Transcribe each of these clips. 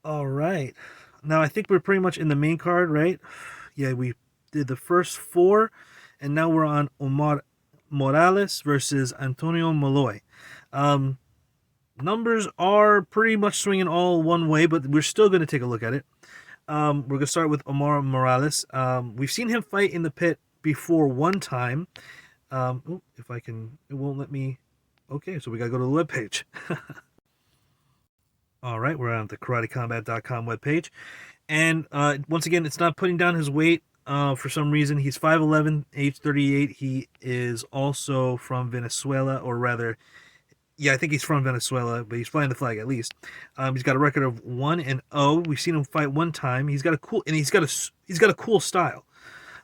All right. Now I think we're pretty much in the main card, right? Yeah, we did the first four, and now we're on Omar Morales versus Antonio Molloy. Um, Numbers are pretty much swinging all one way, but we're still going to take a look at it. We're going to start with Omar Morales. We've seen him fight in the pit before one time. If I can, it won't let me. Okay, so we got to go to the webpage. All right, we're on the karatecombat.com webpage. And once again, it's not putting down his weight for some reason. He's 5'11, age 38. He is also from Venezuela, or rather, yeah, I think he's from Venezuela, but he's flying the flag at least. He's got a record of 1-0. We've seen him fight one time. He's got a cool style.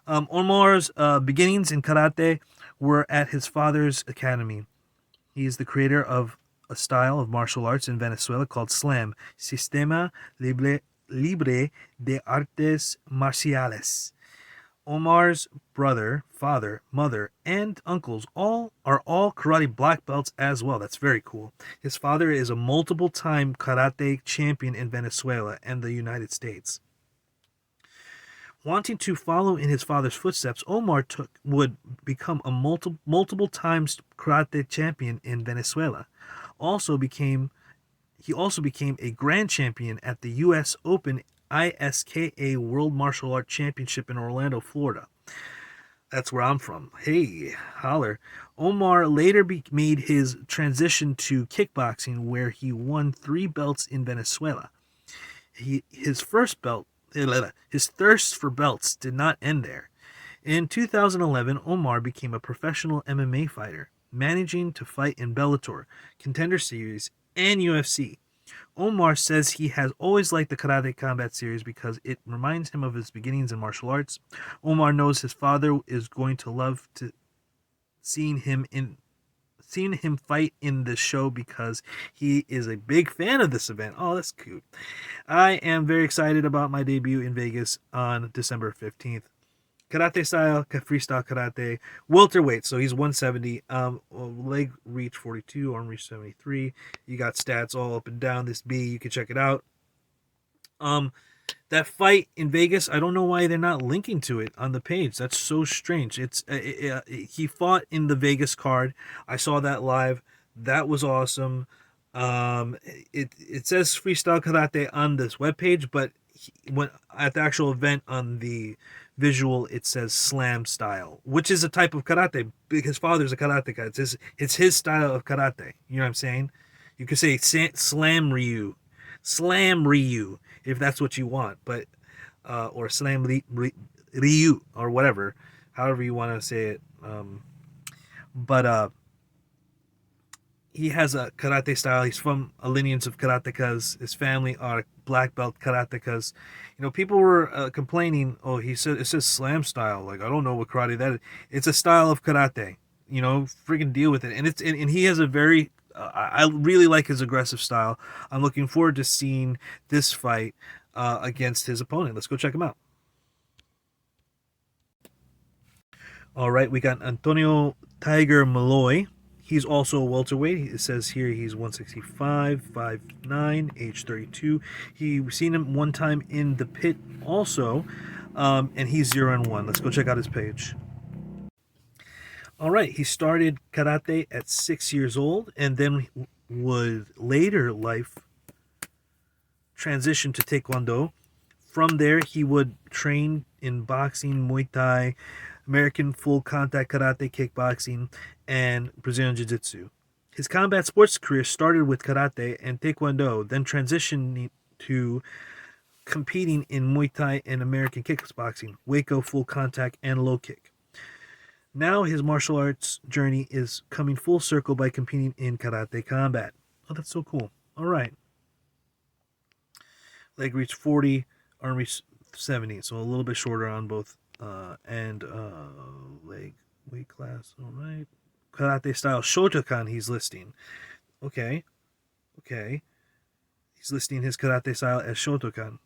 Omar's beginnings in karate were at his father's academy. He is the creator of a style of martial arts in Venezuela called Slam, Sistema Libre de Artes Marciales. Omar's brother, father, mother, and uncles all karate black belts as well. That's very cool. His father is a multiple-time karate champion in Venezuela and the United States. Wanting to follow in his father's footsteps, would become a multiple times karate champion in Venezuela. Also became He also became a grand champion at the U.S. Open ISKA World Martial Arts Championship in Orlando, Florida. That's where I'm from. Hey, holler. Omar later made his transition to kickboxing, where he won 3 belts in Venezuela. His first belt, his thirst for belts did not end there. In 2011, Omar became a professional MMA fighter, managing to fight in Bellator, Contender Series, and UFC. Omar says he has always liked the Karate Combat series because it reminds him of his beginnings in martial arts. Omar knows his father is going to love to seeing him in seeing him fight in this show because he is a big fan of this event. Oh, that's cute. I am very excited about my debut in Vegas on December 15th. Karate style, freestyle karate, welterweight. So he's 170. Leg reach 42, arm reach 73. You got stats all up and down this B. You can check it out. Um, that fight in Vegas, I don't know why they're not linking to it on the page. That's so strange. He fought in the Vegas card. I saw that live. That was awesome. It says freestyle karate on this webpage, but when at the actual event on the visual, it says slam style, which is a type of karate. His father's a karateka. It's his style of karate. You know what I'm saying? You could say slam Ryu, if that's what you want, but or Ryu or whatever, however you want to say it. But he has a karate style. He's from a lineage of karatekas. His family are black belt karatekas. People were complaining. Oh, he said it says slam style. Like, I don't know what karate that is. It's a style of karate. Freaking deal with it. And he has a very. I really like his aggressive style. I'm looking forward to seeing this fight against his opponent. Let's go check him out. All right, we got Antonio Tiger Malloy. He's also a welterweight. It says here he's 165, 5'9", age 32. We've seen him one time in the pit also, and he's 0-1. Let's go check out his page. All right, he started karate at 6 years old, and then would later life transition to taekwondo. From there, he would train in boxing, Muay Thai, American full contact karate, kickboxing, and Brazilian Jiu Jitsu. His combat sports career started with karate and taekwondo, then transitioning to competing in Muay Thai and American kickboxing, Waco full contact, and low kick. Now his martial arts journey is coming full circle by competing in karate combat. Oh, that's so cool. All right. Leg reach 40, arm reach 70, so a little bit shorter on both and leg weight class. All right. Karate style Shotokan he's listing. Okay. He's listing his karate style as Shotokan.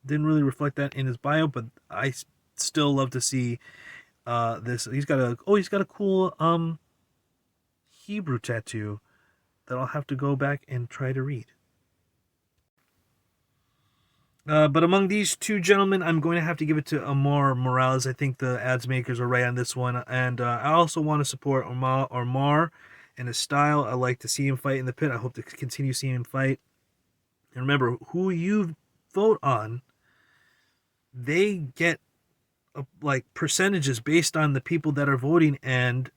Didn't really reflect that in his bio, but I still love to see this. He's got a cool Hebrew tattoo that I'll have to go back and try to read. But among these two gentlemen, I'm going to have to give it to Omar Morales. I think the ads makers are right on this one, and I also want to support Omar and his style. I like to see him fight in the pit. I hope to continue seeing him fight. And remember, who you vote on, they get like percentages based on the people that are voting and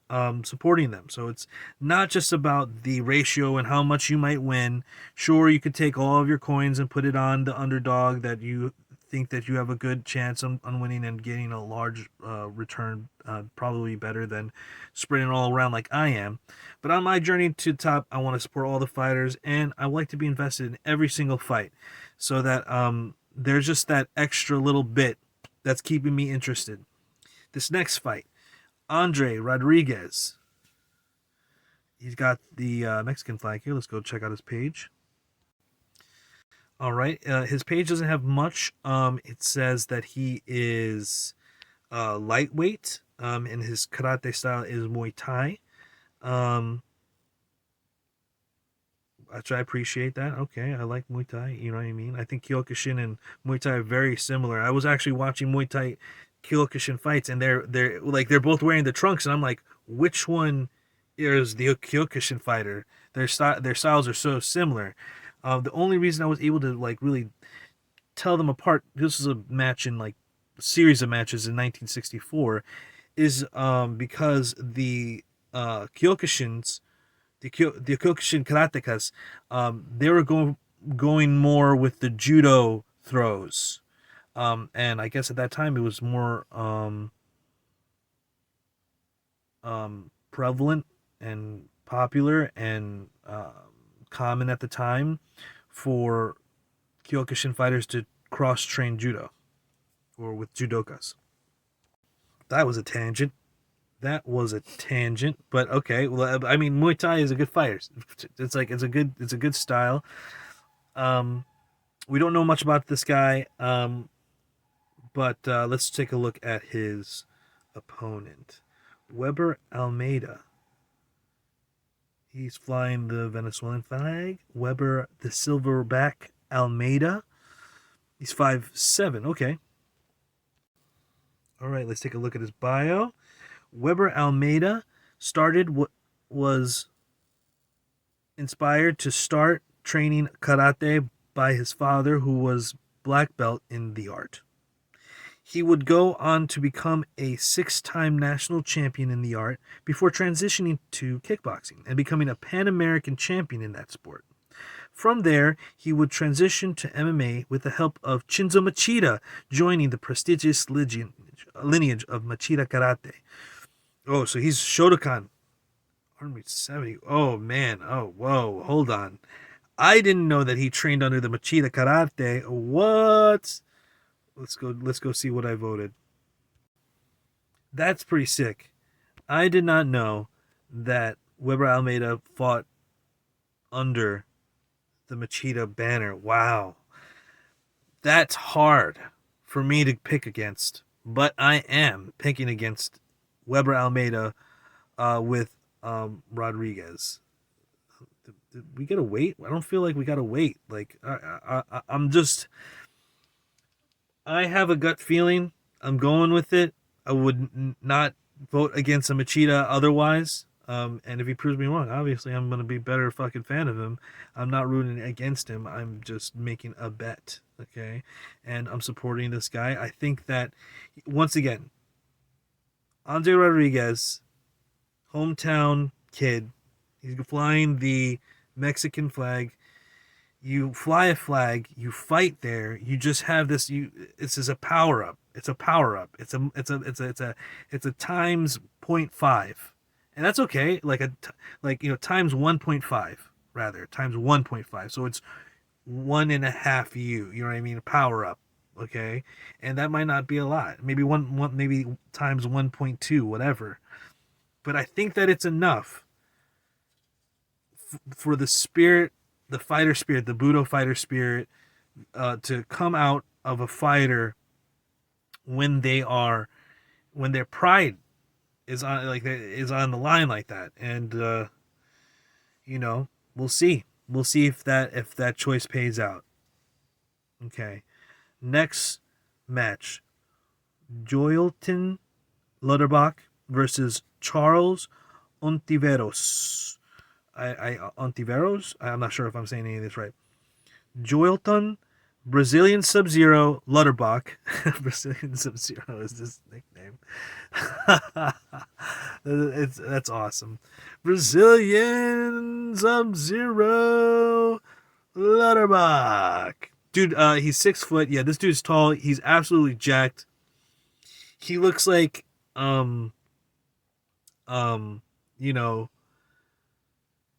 supporting them. So it's not just about the ratio and how much you might win. Sure, you could take all of your coins and put it on the underdog that you think that you have a good chance on winning and getting a large return, probably better than spreading it all around like I am. But on my journey to the top, I want to support all the fighters, and I like to be invested in every single fight, so that there's just that extra little bit that's keeping me interested. This next fight, Andre Rodriguez. He's got the Mexican flag here. Let's go check out his page. All right, his page doesn't have much. It says that he is lightweight, and his karate style is Muay Thai. Um, which I appreciate that. Okay, I like Muay Thai. You know what I mean? I think Kyokushin and Muay Thai are very similar. I was actually watching Muay Thai Kyokushin fights, and they're both wearing the trunks, and I'm like, which one is the Kyokushin fighter? Their styles are so similar. The only reason I was able to like really tell them apart, this was a match in like a series of matches in 1964, is because the Kyokushins, the Kyokushin karatekas, they were going more with the judo throws, and I guess at that time it was more prevalent and popular and common at the time for Kyokushin fighters to cross train judo or with judokas. That was a tangent. That was a tangent, but okay. Well, I mean, Muay Thai is a good fighter. It's a good style. Um, we don't know much about this guy, but let's take a look at his opponent, Weber Almeida. He's flying the Venezuelan flag. Weber the silverback Almeida. He's 5'7". Okay. All right, let's take a look at his bio. Weber Almeida started what was inspired to start training karate by his father, who was black belt in the art. He would go on to become a 6-time national champion in the art before transitioning to kickboxing and becoming a Pan American champion in that sport. From there, he would transition to MMA with the help of Chinzo Machida, joining the prestigious lineage of Machida Karate. Oh, so he's Shotokan Army 70. Oh, man. Oh, whoa. Hold on. I didn't know that he trained under the Machida Karate. What? Let's go see what I voted. That's pretty sick. I did not know that Weber Almeida fought under the Machida banner. Wow. That's hard for me to pick against, but I am picking against Weber Almeida with Rodriguez. Did we gotta wait? I don't feel like we gotta wait. Like I'm just, I have a gut feeling. I'm going with it. I would not vote against a Machida otherwise. And if he proves me wrong, obviously I'm gonna be a better fucking fan of him. I'm not rooting against him. I'm just making a bet. Okay, and I'm supporting this guy. I think that once again, Andre Rodriguez, hometown kid, he's flying the Mexican flag. You fly a flag, you fight there, you just have this, this is a power up. It's a power up. It's a times point 0.5. And that's okay. Times 1.5 rather, times 1.5. So it's 1.5 you know what I mean? Power up. Okay? And that might not be a lot. Maybe maybe times 1.2, whatever. But I think that it's enough for the spirit, the fighter spirit, the Budo fighter spirit, to come out of a fighter when their pride is on the line like that. And we'll see if that choice pays out. Okay. Next match, Joelton Lutterbach versus Charles Ontiveros. Ontiveros? I'm not sure if I'm saying any of this right. Joelton, Brazilian Sub-Zero Lutterbach. Brazilian Sub-Zero is this nickname. That's awesome. Brazilian Sub-Zero Lutterbach. Dude, he's 6 foot. Yeah, this dude's tall. He's absolutely jacked. He looks like, you know,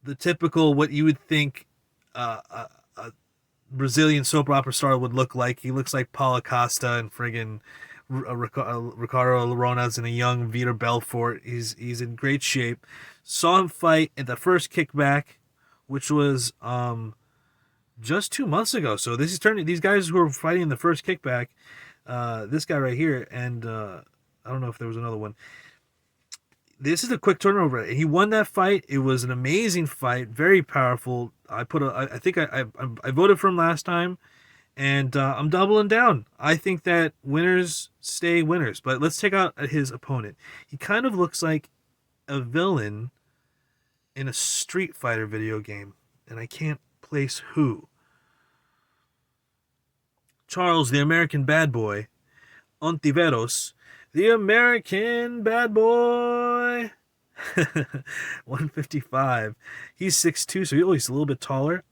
the typical what you would think a Brazilian soap opera star would look like. He looks like Paulo Costa and friggin' Ricardo Loronas and a young Vitor Belfort. He's in great shape. Saw him fight at the first kickback, which was just 2 months ago. So this is turning these guys who are fighting in the first kickback. This guy right here, and I don't know if there was another one. This is a quick turnover. He won that fight. It was an amazing fight, very powerful. I think I voted for him last time, and I'm doubling down. I think that winners stay winners. But let's check out his opponent. He kind of looks like a villain in a Street Fighter video game, and I can't place who. Charles, the American bad boy, Ontiveros, the American bad boy. 155. He's 6'2", so he's a little bit taller.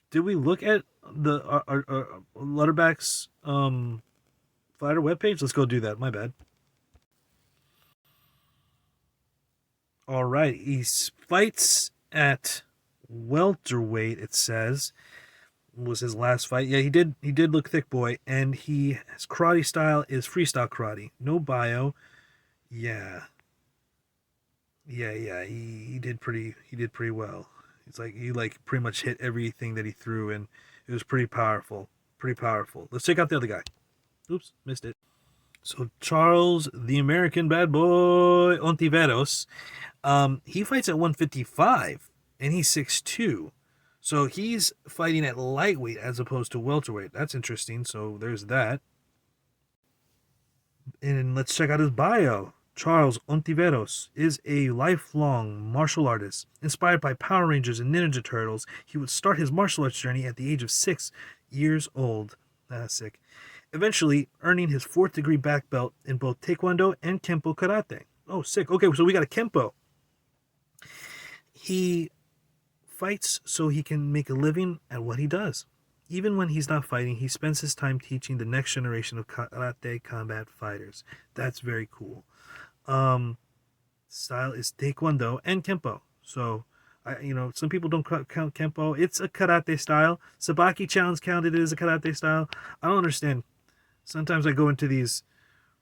Did we look at the our Lutterbach's fighter webpage? Let's go do that. My bad. All right, he fights at welterweight. It says was his last fight. Yeah, he did look thick boy, and his karate style is freestyle karate. No bio. Yeah. He did pretty well. It's like he pretty much hit everything that he threw, and it was pretty powerful. Let's check out the other guy. Oops, missed it. So Charles, the American bad boy, Ontiveros, he fights at 155, and he's 6'2". So he's fighting at lightweight as opposed to welterweight. That's interesting. So there's that. And let's check out his bio. Charles Ontiveros is a lifelong martial artist. Inspired by Power Rangers and Ninja Turtles, he would start his martial arts journey at the age of 6 years old. That's sick. Eventually earning his 4th degree black belt in both Taekwondo and Kempo Karate. Oh, sick. Okay, so we got a Kempo. He fights so he can make a living at what he does. Even when he's not fighting, he spends his time teaching the next generation of karate combat fighters. That's very cool. Style is Taekwondo and Kempo. So, some people don't count Kempo. It's a karate style. Sabaki Challenge counted it as a karate style. I don't understand. Sometimes I go into these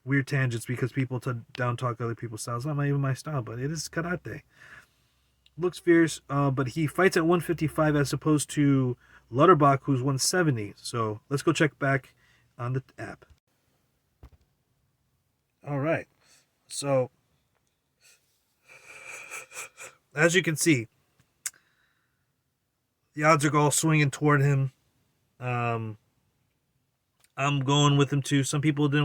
weird tangents because people down talk other people's styles. Not even my style, but it is karate. Looks fierce, but he fights at 155 as opposed to Lutterbach, who's 170. So let's go check back on the app. All right. So, as you can see, the odds are all swinging toward him. I'm going with him too. Some people did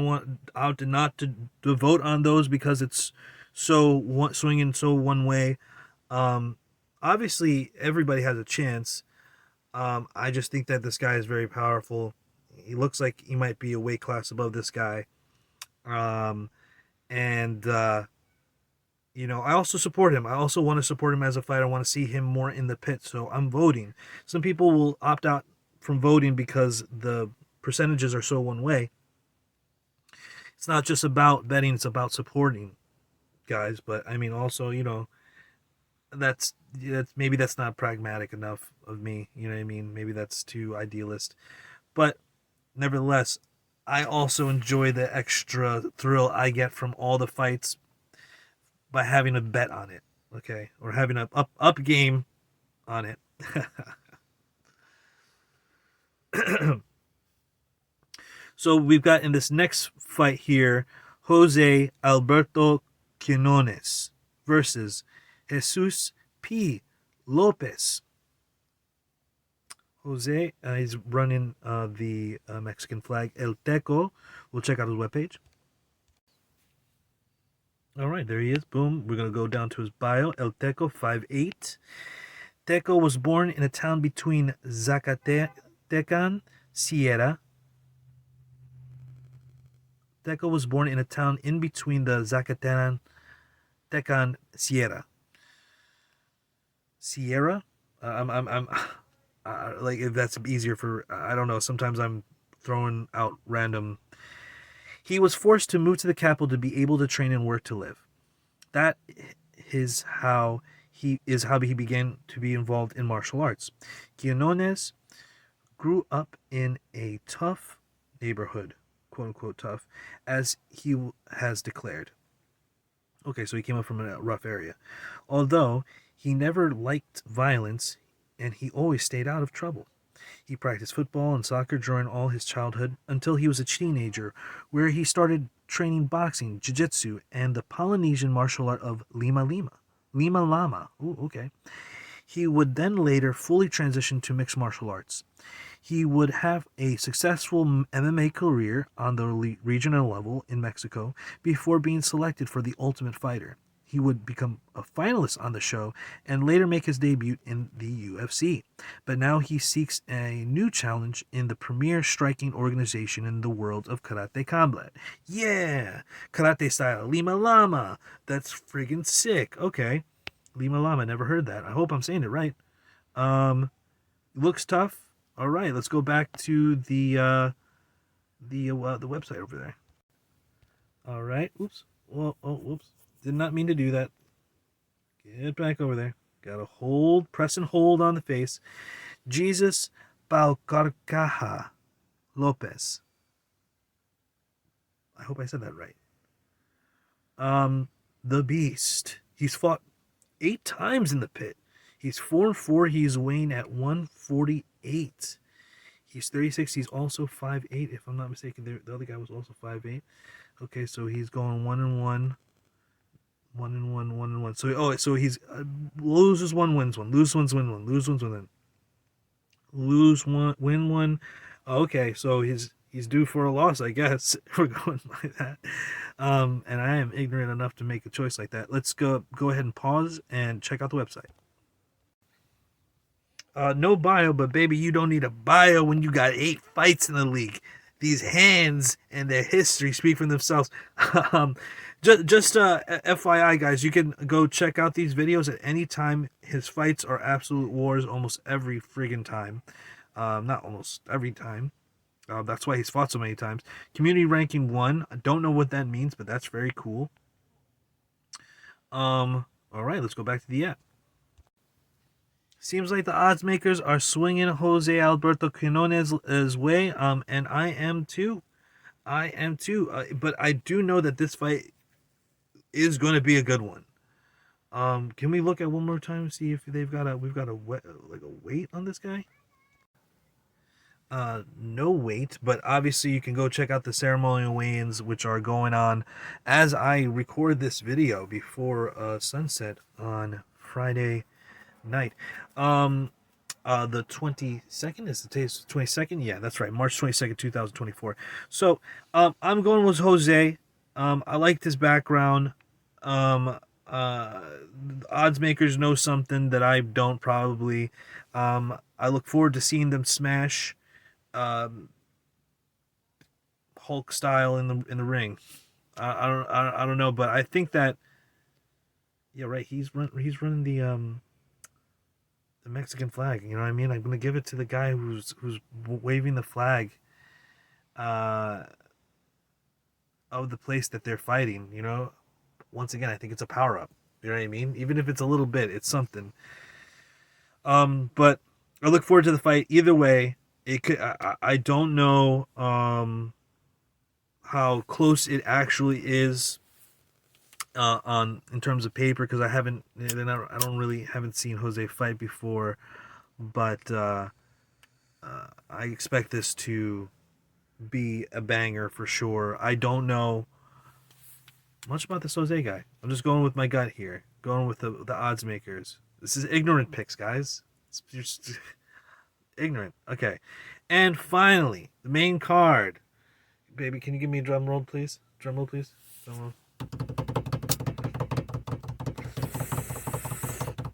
not to vote on those because it's swinging so one way. Obviously, everybody has a chance. I just think that this guy is very powerful. He looks like he might be a weight class above this guy. I also support him. I also want to support him as a fighter. I want to see him more in the pit. So I'm voting. Some people will opt out from voting because the percentages are so one way. It's not just about betting. It's about supporting guys. But I mean, also, that's maybe that's not pragmatic enough of me. You know what I mean? Maybe that's too idealist. But nevertheless, I also enjoy the extra thrill I get from all the fights by having a bet on it, okay? Or having an up game on it. So we've got in this next fight here, Jose Alberto Quinones versus Jesus P. Lopez. Jose, he's running the Mexican flag. El Teco, we'll check out his webpage. All right, there he is. Boom. We're going to go down to his bio. El Teco, 5'8". Teco was born in a town between Zacatecan, Sierra. Teco was born in a town in between the Zacatecan Sierra. Sierra? I'm like, if that's easier for, I don't know. Sometimes I'm throwing out random. He was forced to move to the capital to be able to train and work to live. That is how he began to be involved in martial arts. Quinones grew up in a tough neighborhood, quote unquote tough, as he has declared. Okay, so he came up from a rough area. Although he never liked violence and he always stayed out of trouble. He practiced football and soccer during all his childhood until he was a teenager, where he started training boxing, jiu-jitsu, and the Polynesian martial art of Lima Lima. Lima Lama. Ooh, okay. He would then later fully transition to mixed martial arts. He would have a successful MMA career on the regional level in Mexico before being selected for the Ultimate Fighter. He would become a finalist on the show and later make his debut in the UFC. But now he seeks a new challenge in the premier striking organization in the world of Karate Combat. Yeah! Karate style. Lima Lama. That's friggin' sick. Okay. Lima Lama. Never heard that. I hope I'm saying it right. Looks tough. All right, let's go back to the website over there. All right. Oops. Whoops. Did not mean to do that. Get back over there. Got to hold, press and hold on the face. Jesus Balcarcaja Lopez. I hope I said that right. The Beast. He's fought 8 times in the pit. He's 4-4. He's weighing at 148. He's 36. He's also 5'8", if I'm not mistaken. The other guy was also 5'8". Okay, so he's going 1-1. 1-1. So he's loses one, wins one. Lose one, win one. Lose one, win one. Lose one, win one. Okay, so he's due for a loss, I guess. We're going by that. And I am ignorant enough to make a choice like that. Let's go ahead and pause and check out the website. No bio, but baby, you don't need a bio when you got 8 fights in the league. These hands and their history speak for themselves. Just FYI, guys, you can go check out these videos at any time. His fights are absolute wars almost every friggin' time. Not almost every time. That's why he's fought so many times. Community ranking 1. I don't know what that means, but that's very cool. All right, let's go back to the app. Seems like the odds makers are swinging Jose Alberto Quinones' way, and I am too. But I do know that this fight is going to be a good one. Can we look at one more time, see if we've got a weight on this guy? No weight, but obviously you can go check out the ceremonial weigh-ins, which are going on as I record this video before sunset on Friday night. The 22nd is today's 22nd. Yeah, that's right. March 22nd, 2024. So, I'm going with Jose. I liked his background. Odds makers know something that I don't probably. I look forward to seeing them smash Hulk style in the ring. I don't know, but I think that, yeah, right. He's running the Mexican flag. You know what I mean? I'm gonna give it to the guy who's waving the flag of the place that they're fighting. You know, once again, I think it's a power up. You know what I mean? Even if it's a little bit, it's something. But I look forward to the fight. Either way, it could. I don't know how close it actually is on in terms of paper, because I haven't seen Jose fight before, but I expect this to be a banger for sure. I don't know much about this Jose guy. I'm just going with my gut here, going with the odds makers. This is ignorant picks, guys. ignorant. Okay. And finally, the main card. Baby, can you give me a drum roll, please? Drum roll, please. Drum roll.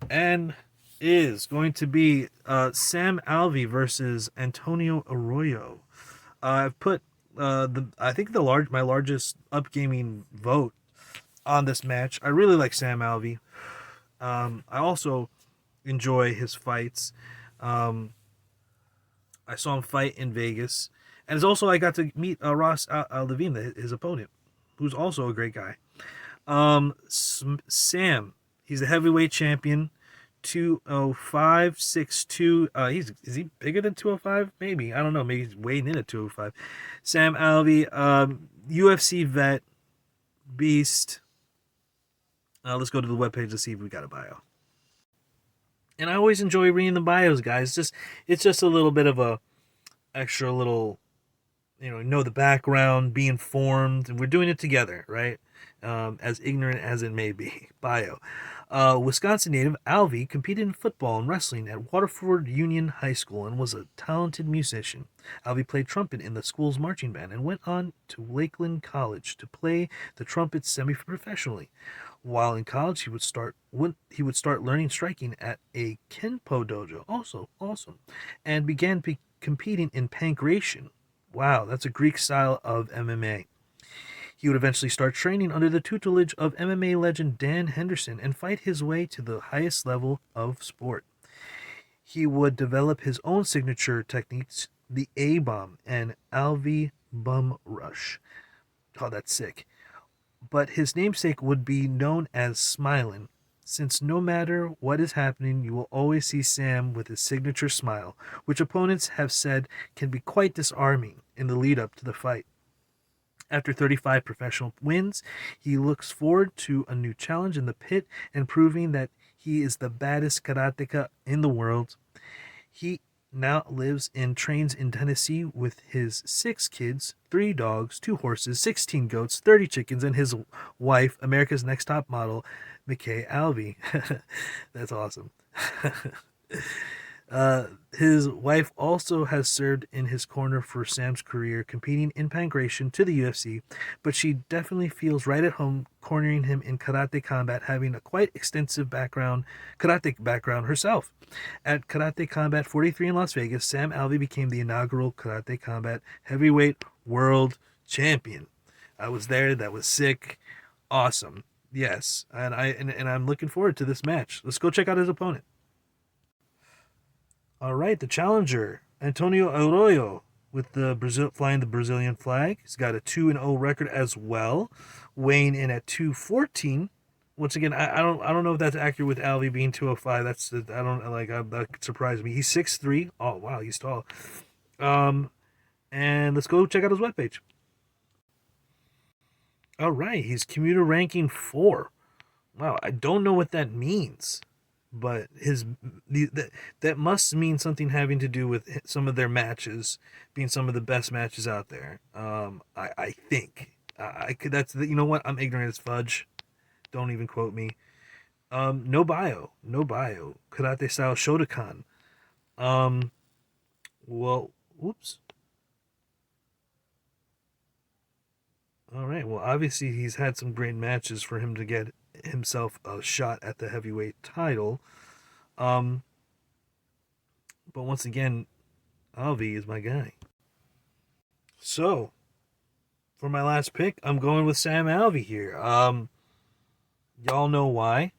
And is going to be Sam Alvey versus Antonio Arroyo. I've put my largest upgaming vote on this match. I really like Sam Alvey. I also enjoy his fights. I saw him fight in Vegas, and it's also I got to meet Ross Levine, his opponent, who's also a great guy. Sam, he's the heavyweight champion, 205, 6'2". Is he bigger than 205? Maybe, I don't know. Maybe he's weighing in at 205. Sam Alvey, UFC vet, beast. Let's go to the webpage to see if we got a bio. And I always enjoy reading the bios, guys. It's just a little bit of a extra little, know the background, be informed, and we're doing it together, right? As ignorant as it may be. Bio. Wisconsin native Alvey competed in football and wrestling at Waterford Union High School and was a talented musician. Alvey played trumpet in the school's marching band and went on to Lakeland College to play the trumpet semi-professionally. While in college, he would start learning striking at a Kenpo dojo. Also awesome, and began competing in pankration. Wow, that's a Greek style of MMA. He would eventually start training under the tutelage of MMA legend Dan Henderson and fight his way to the highest level of sport. He would develop his own signature techniques, the A-bomb and Alvey Bum Rush. Oh, that's sick. But his namesake would be known as Smilin', since no matter what is happening, you will always see Sam with his signature smile, which opponents have said can be quite disarming in the lead up to the fight. After 35 professional wins, he looks forward to a new challenge in the pit and proving that he is the baddest karateka in the world. He now lives and trains in Tennessee with his 6 kids, 3 dogs, 2 horses, 16 goats, 30 chickens, and his wife, America's Next Top Model, McKay Alvey. That's awesome. His wife also has served in his corner for Sam's career, competing in pankration to the UFC, but she definitely feels right at home cornering him in karate combat, having a quite extensive karate background herself. At Karate Combat 43 in Las Vegas, Sam Alvey became the inaugural Karate Combat Heavyweight World Champion. I was there. That was sick. Awesome. Yes. And I'm looking forward to this match. Let's go check out his opponent. All right, the challenger, Antonio Arroyo, with flying the Brazilian flag. He's got a 2-0 record as well, weighing in at 214. Once again, I don't know if that's accurate with Alvey being 205. That surprised me. He's 6'3". Oh wow, he's tall. And let's go check out his webpage. All right, he's commuter ranking 4. Wow, I don't know what that means. But that must mean something having to do with some of their matches being some of the best matches out there. I think I could. You know what? I'm ignorant as fudge. Don't even quote me. No bio. Karate style Shotokan. Well, whoops. All right. Well, obviously he's had some great matches for him to get himself a shot at the heavyweight title. But once again, Alvey is my guy. So, for my last pick, I'm going with Sam Alvey here. Y'all know why.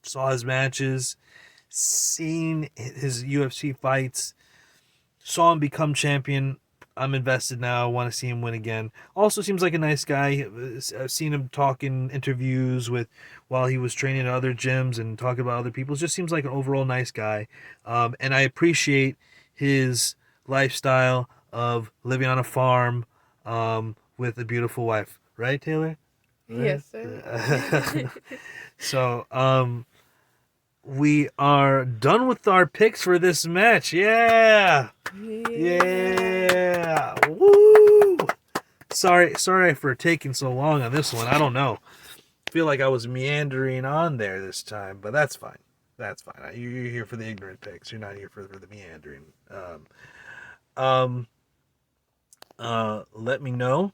Saw his matches, seen his UFC fights, saw him become champion. I'm invested now. I want to see him win again. Also seems like a nice guy. I've seen him talk in interviews while he was training at other gyms and talking about other people. It just seems like an overall nice guy. And I appreciate his lifestyle of living on a farm with a beautiful wife. Right, Taylor? Right? Yes, sir. So, we are done with our picks for this match. Yeah. Woo! Sorry for taking so long on this one. I don't know. I feel like I was meandering on there this time, but that's fine. That's fine. You're here for the ignorant picks. You're not here for the meandering. Um, Let me know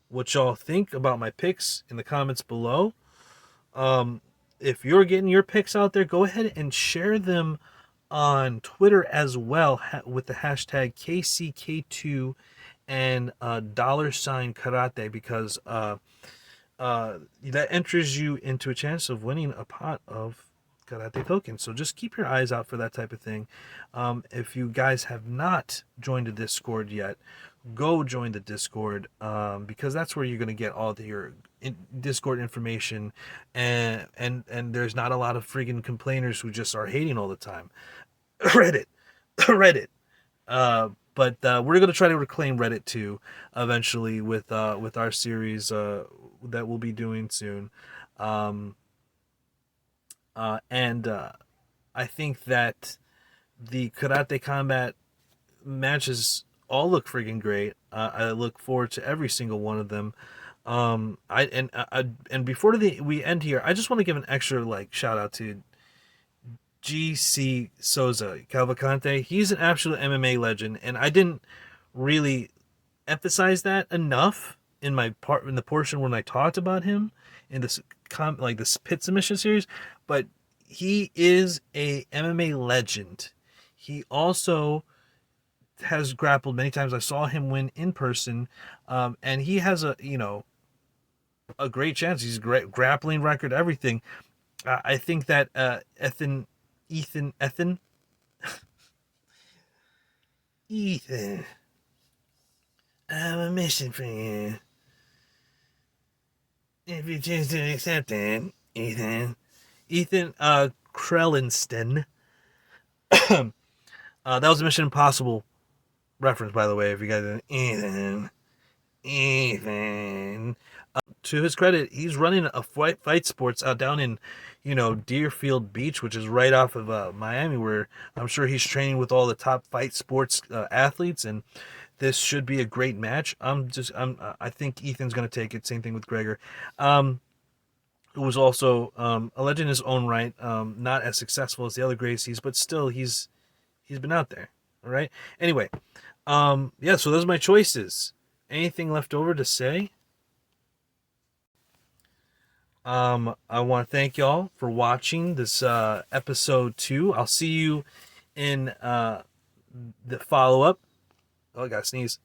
what y'all think about my picks in the comments below. Um, if you're getting your picks out there, go ahead and share them on Twitter as well with the hashtag KCK2 and $karate, because that enters you into a chance of winning a pot of karate tokens. So just keep your eyes out for that type of thing. If you guys have not joined the Discord yet, go join the Discord, because that's where you're going to get all your Discord information, and there's not a lot of freaking complainers who just are hating all the time. Reddit, Reddit. But we're gonna try to reclaim Reddit too, eventually, with our series that we'll be doing soon. Um, and I think that the karate combat matches all look freaking great. I look forward to every single one of them. And before we end here, I just want to give an extra shout out to GC Souza Cavalcante. He's an absolute MMA legend, and I didn't really emphasize that enough in the portion when I talked about him in this this pit submission series. But he is a MMA legend. He also has grappled many times. I saw him win in person, and he has a great chance. He's a great grappling record, everything. I think that Ethan, I'm a mission for you. If you choose to accept it, Ethan Krellinston. That was a Mission Impossible reference, by the way. If you guys didn't, Ethan. To his credit, he's running a fight sports down in, Deerfield Beach, which is right off of Miami, where I'm sure he's training with all the top fight sports athletes, and this should be a great match. I think Ethan's gonna take it. Same thing with Gregor, who was also a legend in his own right. Not as successful as the other Gracies, but still he's been out there. All right. Anyway, yeah. So those are my choices. Anything left over to say? I want to thank y'all for watching this episode 2. I'll see you in the follow-up. Oh, I gotta sneeze.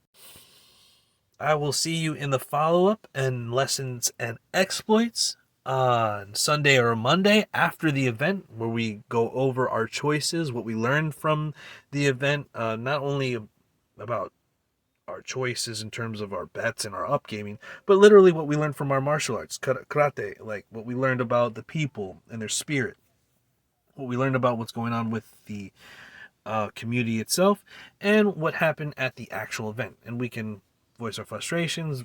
I will see you in the follow-up and lessons and exploits on Sunday or Monday after the event, where we go over our choices, what we learned from the event, not only about our choices in terms of our bets and our upgaming, but literally what we learned from our martial arts, karate, like what we learned about the people and their spirit, what we learned about what's going on with the community itself, and what happened at the actual event. And we can voice our frustrations,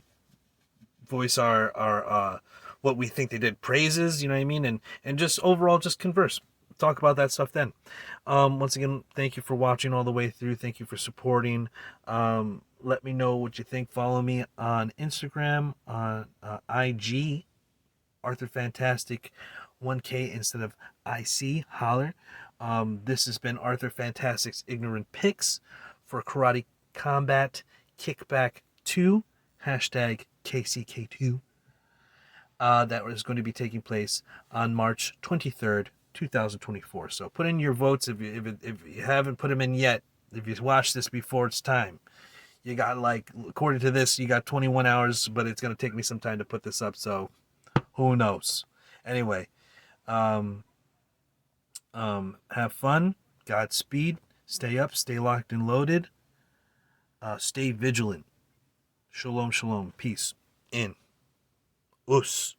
voice our what we think they did, praises, you know what I mean, and just overall just converse, talk about that stuff then. Once again, thank you for watching all the way through. Thank you for supporting. Let me know what you think. Follow me on Instagram, on IG, Arthur Fantastic 1K instead of IC. Holler. This has been Arthur Fantastic's Ignorant Picks for Karate Combat Kickback 2, hashtag KCK2. That is going to be taking place on March 23rd, 2024. So put in your votes if you haven't put them in yet. If you watched this before it's time, you got, according to this, you got 21 hours, but it's going to take me some time to put this up, so who knows. Anyway, have fun, Godspeed, stay up, stay locked and loaded, stay vigilant. Shalom, shalom, peace, in, us.